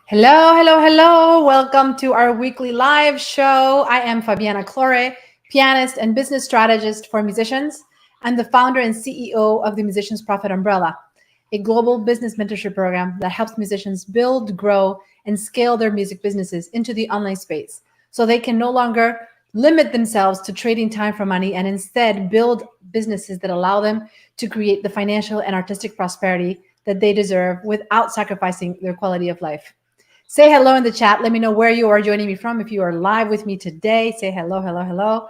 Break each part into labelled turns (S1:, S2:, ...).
S1: Hello, hello, hello. Welcome to our weekly live show. I am Fabiana Claure, pianist and business strategist for musicians. I'm the founder and CEO of the Musicians Profit Umbrella, a global business mentorship program that helps musicians build, grow, and scale their music businesses into the online space so they can no longer limit themselves to trading time for money and instead build businesses that allow them to create the financial and artistic prosperity that they deserve without sacrificing their quality of life. Say hello in the chat. Let me know where you are joining me from. If you are live with me today, say hello, hello, hello.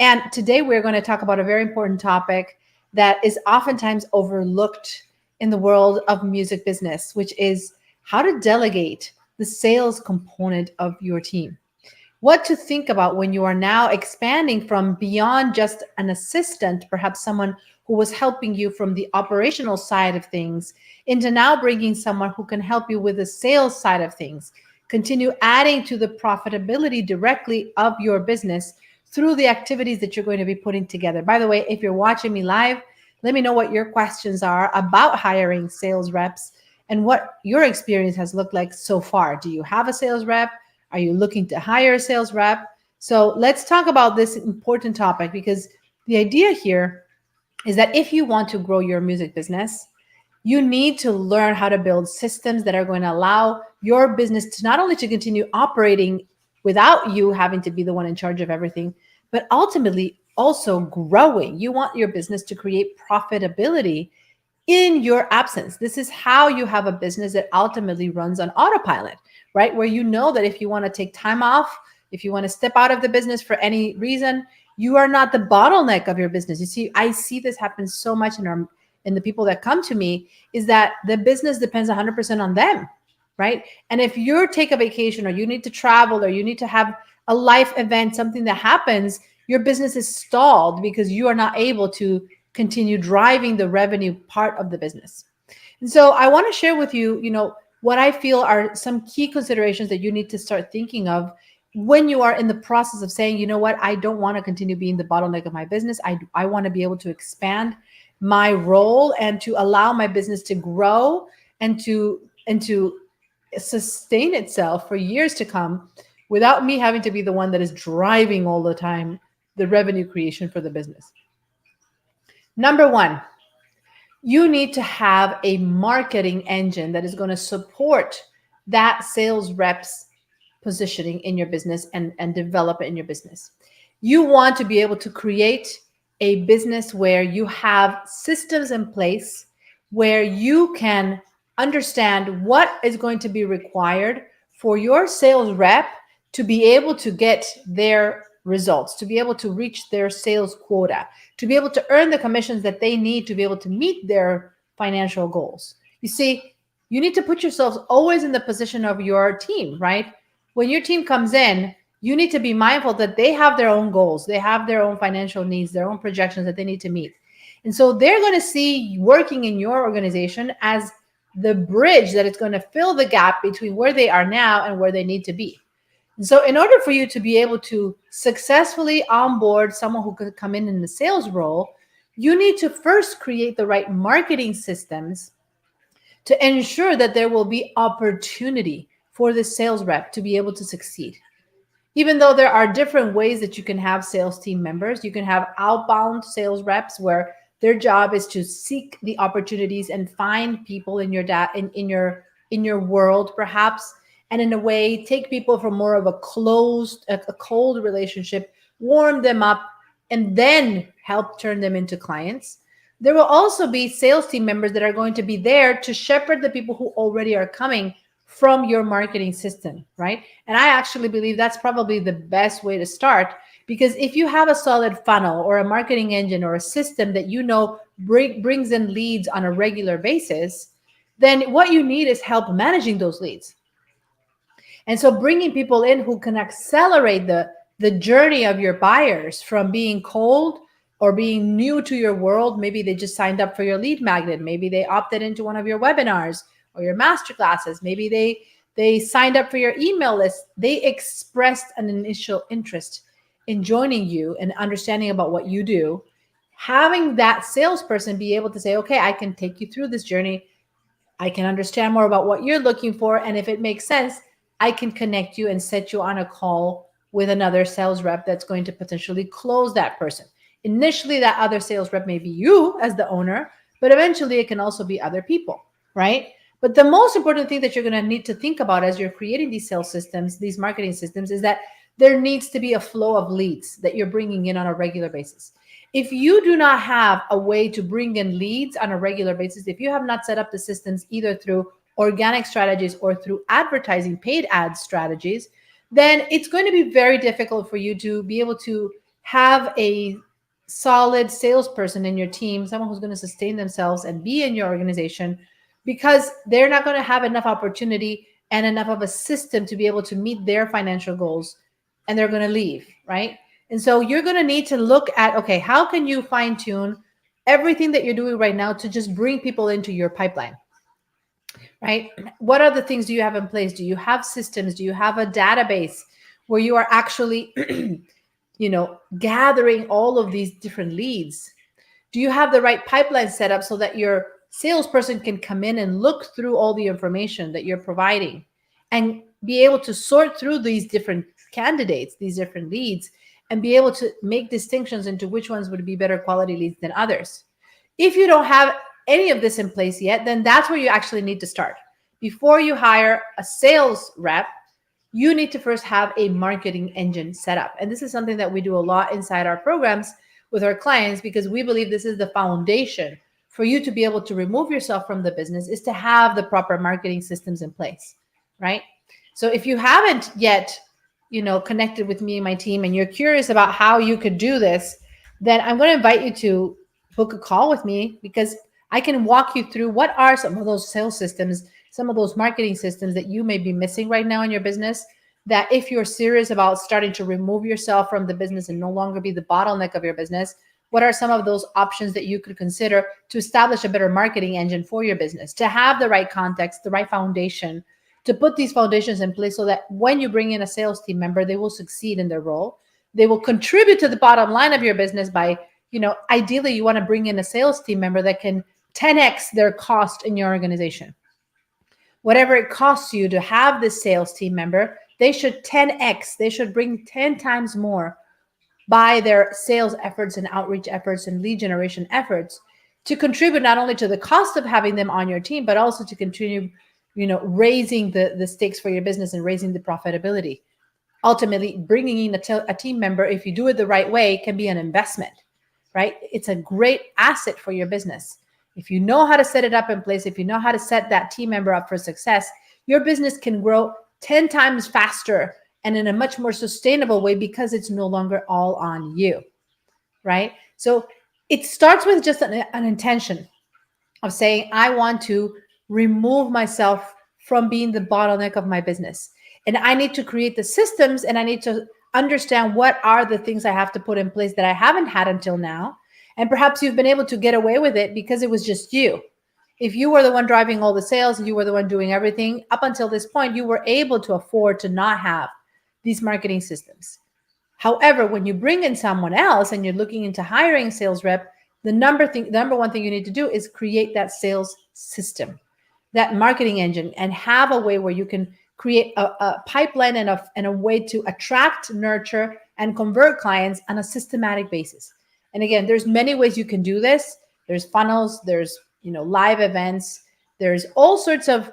S1: And today we're going to talk about a very important topic that is oftentimes overlooked in the world of music business, which is how to delegate the sales component of your team. What to think about when you are now expanding from beyond just an assistant, perhaps someone who was helping you from the operational side of things, into now bringing someone who can help you with the sales side of things. Continue adding to the profitability directly of your business through the activities that you're going to be putting together. By the way, if you're watching me live, let me know what your questions are about hiring sales reps and what your experience has looked like so far. Do you have a sales rep? Are you looking to hire a sales rep? So let's talk about this important topic, because the idea here is that if you want to grow your music business, you need to learn how to build systems that are going to allow your business to not only to continue operating without you having to be the one in charge of everything, but ultimately also growing. You want your business to create profitability in your absence. This is how you have a business that ultimately runs on autopilot, right? Where you know that if you want to take time off, if you want to step out of the business for any reason, you are not the bottleneck of your business. You see, I see this happen so much in the people that come to me, is that the business depends 100% on them, right? And if you take a vacation or you need to travel or you need to have a life event, something that happens, your business is stalled because you are not able to continue driving the revenue part of the business. And so I want to share with you, what I feel are some key considerations that you need to start thinking of when you are in the process of saying, you know what, I don't want to continue being the bottleneck of my business. I want to be able to expand my role and to allow my business to grow and to sustain itself for years to come without me having to be the one that is driving all the time the revenue creation for the business. Number one, you need to have a marketing engine that is going to support that sales rep's positioning in your business and develop it in your business. You want to be able to create a business where you have systems in place where you can understand what is going to be required for your sales rep to be able to get their results, to be able to reach their sales quota, to be able to earn the commissions that they need to be able to meet their financial goals. You see, you need to put yourselves always in the position of your team, right? When your team comes in, you need to be mindful that they have their own goals, they have their own financial needs, their own projections that they need to meet. And so they're going to see working in your organization as the bridge that is going to fill the gap between where they are now and where they need to be. And so in order for you to be able to successfully onboard someone who could come in the sales role, you need to first create the right marketing systems to ensure that there will be opportunity for the sales rep to be able to succeed. Even though there are different ways that you can have sales team members, you can have outbound sales reps where their job is to seek the opportunities and find people in your in your world, perhaps, and in a way take people from more of a cold relationship, warm them up, and then help turn them into clients. There will also be sales team members that are going to be there to shepherd the people who already are coming from your marketing system, right? And I actually believe that's probably the best way to start, because if you have a solid funnel or a marketing engine or a system that brings in leads on a regular basis, then what you need is help managing those leads. And so bringing people in who can accelerate the journey of your buyers from being cold or being new to your world. Maybe they just signed up for your lead magnet. Maybe they opted into one of your webinars or your master classes. Maybe they signed up for your email list. They expressed an initial interest in joining you and understanding about what you do. Having that salesperson be able to say, okay, I can take you through this journey. I can understand more about what you're looking for. And if it makes sense, I can connect you and set you on a call with another sales rep that's going to potentially close that person. Initially, that other sales rep may be you as the owner, but eventually it can also be other people, right? But the most important thing that you're going to need to think about as you're creating these sales systems, these marketing systems, is that there needs to be a flow of leads that you're bringing in on a regular basis. If you do not have a way to bring in leads on a regular basis, if you have not set up the systems either through organic strategies or through advertising, paid ad strategies, then it's going to be very difficult for you to be able to have a solid salesperson in your team, someone who's going to sustain themselves and be in your organization, because they're not going to have enough opportunity and enough of a system to be able to meet their financial goals, and they're going to leave, right? And so you're going to need to look at, okay, how can you fine tune everything that you're doing right now to just bring people into your pipeline, right? What other things do you have in place? Do you have systems? Do you have a database where you are actually, gathering all of these different leads? Do you have the right pipeline set up so that your salesperson can come in and look through all the information that you're providing and be able to sort through these different candidates, these different leads, and be able to make distinctions into which ones would be better quality leads than others? If you don't have any of this in place yet, then that's where you actually need to start. Before you hire a sales rep, you need to first have a marketing engine set up. And this is something that we do a lot inside our programs with our clients, because we believe this is the foundation for you to be able to remove yourself from the business, is to have the proper marketing systems in place, right? So if you haven't yet, connected with me and my team, and you're curious about how you could do this, then I'm going to invite you to book a call with me, because I can walk you through what are some of those sales systems, some of those marketing systems that you may be missing right now in your business, that if you're serious about starting to remove yourself from the business and no longer be the bottleneck of your business, what are some of those options that you could consider to establish a better marketing engine for your business, to have the right context, the right foundation, to put these foundations in place so that when you bring in a sales team member, they will succeed in their role. They will contribute to the bottom line of your business by, ideally you want to bring in a sales team member that can 10x their cost in your organization. Whatever it costs you to have this sales team member, they should 10x, they should bring 10 times more by their sales efforts and outreach efforts and lead generation efforts to contribute not only to the cost of having them on your team, but also to continue, raising the stakes for your business and raising the profitability. Ultimately, bringing in a team member, if you do it the right way, can be an investment, right? It's a great asset for your business. If you know how to set it up in place, if you know how to set that team member up for success, your business can grow 10 times faster and in a much more sustainable way, because it's no longer all on you, right? So it starts with just an intention of saying, I want to remove myself from being the bottleneck of my business. And I need to create the systems, and I need to understand what are the things I have to put in place that I haven't had until now. And perhaps you've been able to get away with it because it was just you. If you were the one driving all the sales and you were the one doing everything up until this point, you were able to afford to not have these marketing systems. However, when you bring in someone else and you're looking into hiring a sales rep, the number one thing you need to do is create that sales system, that marketing engine, and have a way where you can create a pipeline and a way to attract, nurture, and convert clients on a systematic basis. And again, there's many ways you can do this. There's funnels, there's, live events, there's all sorts of,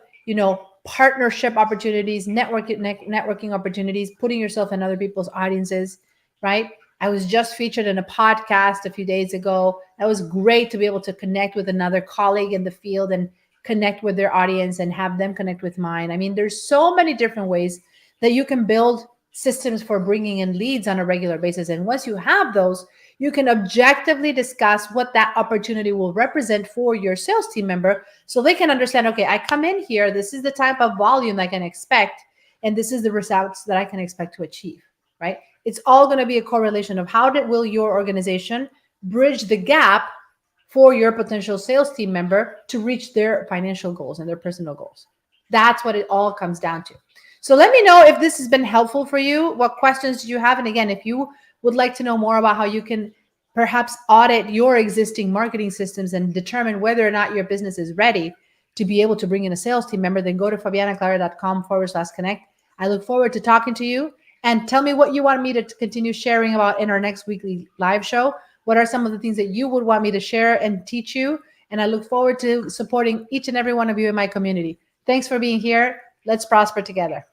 S1: partnership opportunities, networking opportunities, putting yourself in other people's audiences, right? I was just featured in a podcast a few days ago. That was great to be able to connect with another colleague in the field and connect with their audience and have them connect with mine. I mean, there's so many different ways that you can build systems for bringing in leads on a regular basis. And once you have those, you can objectively discuss what that opportunity will represent for your sales team member, so they can understand, okay, I come in here, this is the type of volume I can expect, and this is the results that I can expect to achieve, right? It's all going to be a correlation of will your organization bridge the gap for your potential sales team member to reach their financial goals and their personal goals. That's what it all comes down to. So let me know if this has been helpful for you. What questions do you have? And again, if you would like to know more about how you can perhaps audit your existing marketing systems and determine whether or not your business is ready to be able to bring in a sales team member, then go to fabianaclaure.com/connect. I look forward to talking to you, and tell me what you want me to continue sharing about in our next weekly live show. What are some of the things that you would want me to share and teach you? And I look forward to supporting each and every one of you in my community. Thanks for being here. Let's prosper together.